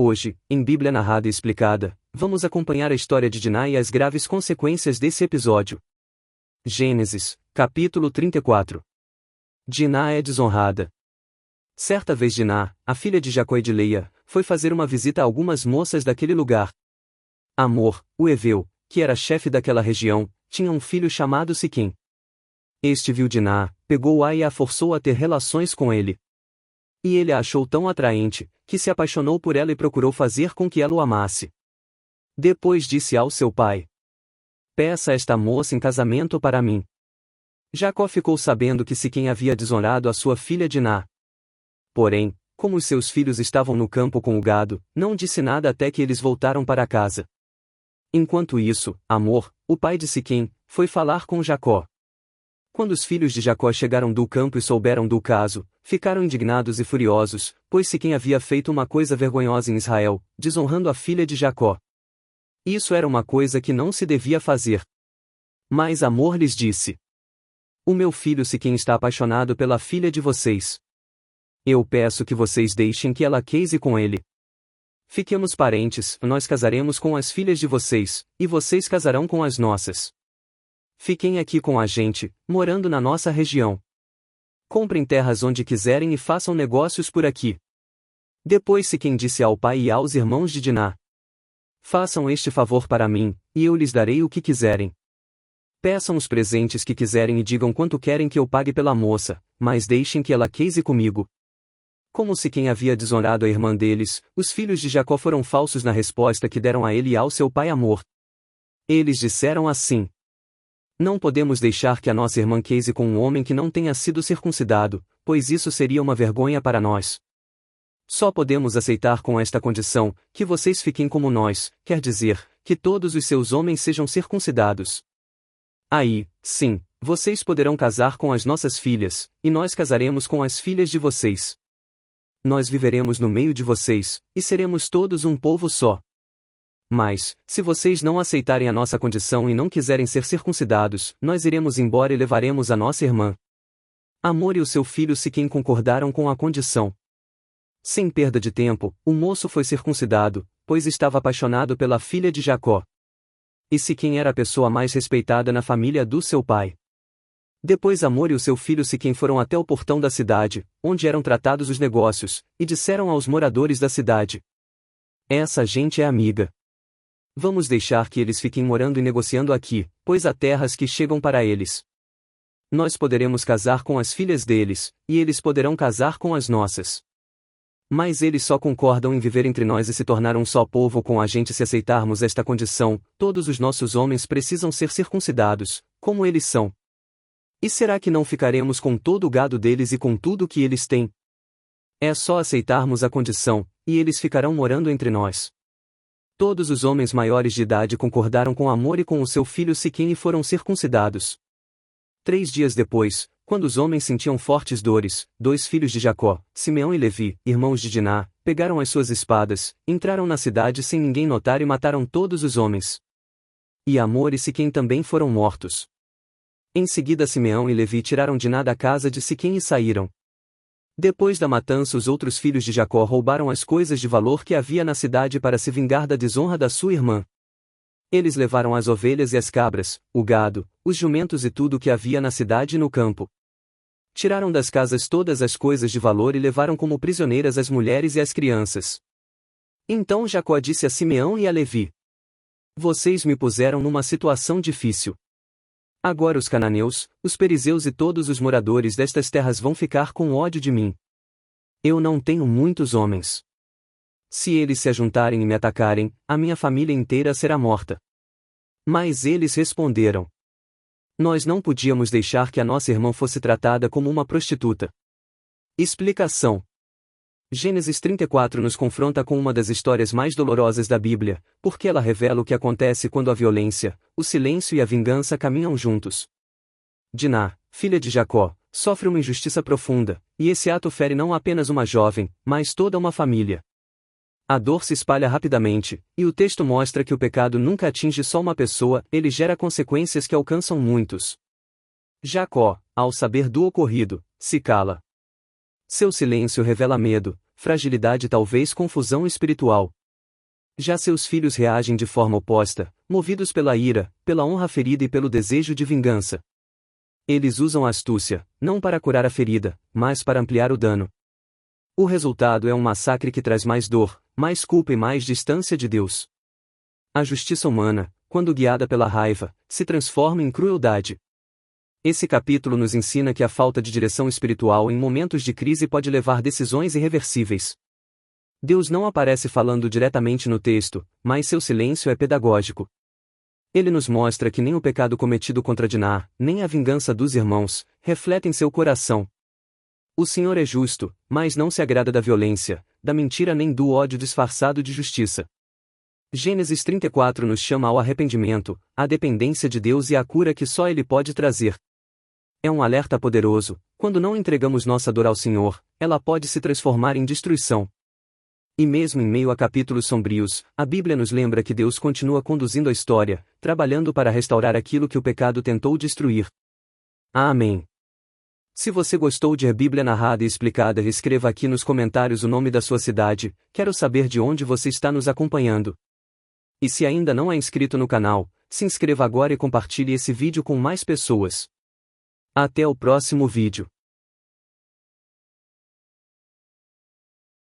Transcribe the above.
Hoje, em Bíblia Narrada e Explicada, vamos acompanhar a história de Diná e as graves consequências desse episódio. Gênesis, capítulo 34. Diná é desonrada. Certa vez Diná, a filha de Jacó e de Leia, foi fazer uma visita a algumas moças daquele lugar. Amor, o heveu, que era chefe daquela região, tinha um filho chamado Siquém. Este viu Diná, pegou-a e a forçou a ter relações com ele. E ele a achou tão atraente, que se apaixonou por ela e procurou fazer com que ela o amasse. Depois disse ao seu pai: "Peça esta moça em casamento para mim." Jacó ficou sabendo que Siquém havia desonrado a sua filha Diná. Porém, como os seus filhos estavam no campo com o gado, não disse nada até que eles voltaram para casa. Enquanto isso, Amor, o pai de Siquém, foi falar com Jacó. Quando os filhos de Jacó chegaram do campo e souberam do caso, ficaram indignados e furiosos, pois Siquém havia feito uma coisa vergonhosa em Israel, desonrando a filha de Jacó. Isso era uma coisa que não se devia fazer. Mas Amor lhes disse: "O meu filho Siquém está apaixonado pela filha de vocês. Eu peço que vocês deixem que ela case com ele. Fiquemos parentes, nós casaremos com as filhas de vocês, e vocês casarão com as nossas. Fiquem aqui com a gente, morando na nossa região. Comprem terras onde quiserem e façam negócios por aqui." Depois Siquém disse ao pai e aos irmãos de Diná: "Façam este favor para mim, e eu lhes darei o que quiserem. Peçam os presentes que quiserem e digam quanto querem que eu pague pela moça, mas deixem que ela case comigo." Como Siquém havia desonrado a irmã deles, os filhos de Jacó foram falsos na resposta que deram a ele e ao seu pai Amor. Eles disseram assim: "Não podemos deixar que a nossa irmã case com um homem que não tenha sido circuncidado, pois isso seria uma vergonha para nós. Só podemos aceitar com esta condição, que vocês fiquem como nós, quer dizer, que todos os seus homens sejam circuncidados. Aí, sim, vocês poderão casar com as nossas filhas, e nós casaremos com as filhas de vocês. Nós viveremos no meio de vocês, e seremos todos um povo só. Mas, se vocês não aceitarem a nossa condição e não quiserem ser circuncidados, nós iremos embora e levaremos a nossa irmã." Amor e o seu filho Siquém concordaram com a condição. Sem perda de tempo, o moço foi circuncidado, pois estava apaixonado pela filha de Jacó. E Siquém era a pessoa mais respeitada na família do seu pai. Depois Amor e o seu filho Siquém foram até o portão da cidade, onde eram tratados os negócios, e disseram aos moradores da cidade: "Essa gente é amiga. Vamos deixar que eles fiquem morando e negociando aqui, pois há terras que chegam para eles. Nós poderemos casar com as filhas deles, e eles poderão casar com as nossas. Mas eles só concordam em viver entre nós e se tornar um só povo com a gente se aceitarmos esta condição. Todos os nossos homens precisam ser circuncidados, como eles são. E será que não ficaremos com todo o gado deles e com tudo que eles têm? É só aceitarmos a condição, e eles ficarão morando entre nós." Todos os homens maiores de idade concordaram com Amor e com o seu filho Siquém e foram circuncidados. 3 dias depois, quando os homens sentiam fortes dores, 2 filhos de Jacó, Simeão e Levi, irmãos de Diná, pegaram as suas espadas, entraram na cidade sem ninguém notar e mataram todos os homens. E Amor e Siquém também foram mortos. Em seguida Simeão e Levi tiraram Diná da casa de Siquém e saíram. Depois da matança os outros filhos de Jacó roubaram as coisas de valor que havia na cidade para se vingar da desonra da sua irmã. Eles levaram as ovelhas e as cabras, o gado, os jumentos e tudo o que havia na cidade e no campo. Tiraram das casas todas as coisas de valor e levaram como prisioneiras as mulheres e as crianças. Então Jacó disse a Simeão e a Levi: "Vocês me puseram numa situação difícil. Agora os cananeus, os perizeus e todos os moradores destas terras vão ficar com ódio de mim. Eu não tenho muitos homens. Se eles se ajuntarem e me atacarem, a minha família inteira será morta." Mas eles responderam: "Nós não podíamos deixar que a nossa irmã fosse tratada como uma prostituta." Explicação: Gênesis 34 nos confronta com uma das histórias mais dolorosas da Bíblia, porque ela revela o que acontece quando a violência, o silêncio e a vingança caminham juntos. Diná, filha de Jacó, sofre uma injustiça profunda, e esse ato fere não apenas uma jovem, mas toda uma família. A dor se espalha rapidamente, e o texto mostra que o pecado nunca atinge só uma pessoa, ele gera consequências que alcançam muitos. Jacó, ao saber do ocorrido, se cala. Seu silêncio revela medo, fragilidade e talvez confusão espiritual. Já seus filhos reagem de forma oposta, movidos pela ira, pela honra ferida e pelo desejo de vingança. Eles usam a astúcia, não para curar a ferida, mas para ampliar o dano. O resultado é um massacre que traz mais dor, mais culpa e mais distância de Deus. A justiça humana, quando guiada pela raiva, se transforma em crueldade. Esse capítulo nos ensina que a falta de direção espiritual em momentos de crise pode levar decisões irreversíveis. Deus não aparece falando diretamente no texto, mas seu silêncio é pedagógico. Ele nos mostra que nem o pecado cometido contra Diná, nem a vingança dos irmãos, refletem seu coração. O Senhor é justo, mas não se agrada da violência, da mentira nem do ódio disfarçado de justiça. Gênesis 34 nos chama ao arrependimento, à dependência de Deus e à cura que só Ele pode trazer. É um alerta poderoso: quando não entregamos nossa dor ao Senhor, ela pode se transformar em destruição. E mesmo em meio a capítulos sombrios, a Bíblia nos lembra que Deus continua conduzindo a história, trabalhando para restaurar aquilo que o pecado tentou destruir. Amém. Se você gostou de A Bíblia Narrada e Explicada, escreva aqui nos comentários o nome da sua cidade, quero saber de onde você está nos acompanhando. E se ainda não é inscrito no canal, se inscreva agora e compartilhe esse vídeo com mais pessoas. Até o próximo vídeo.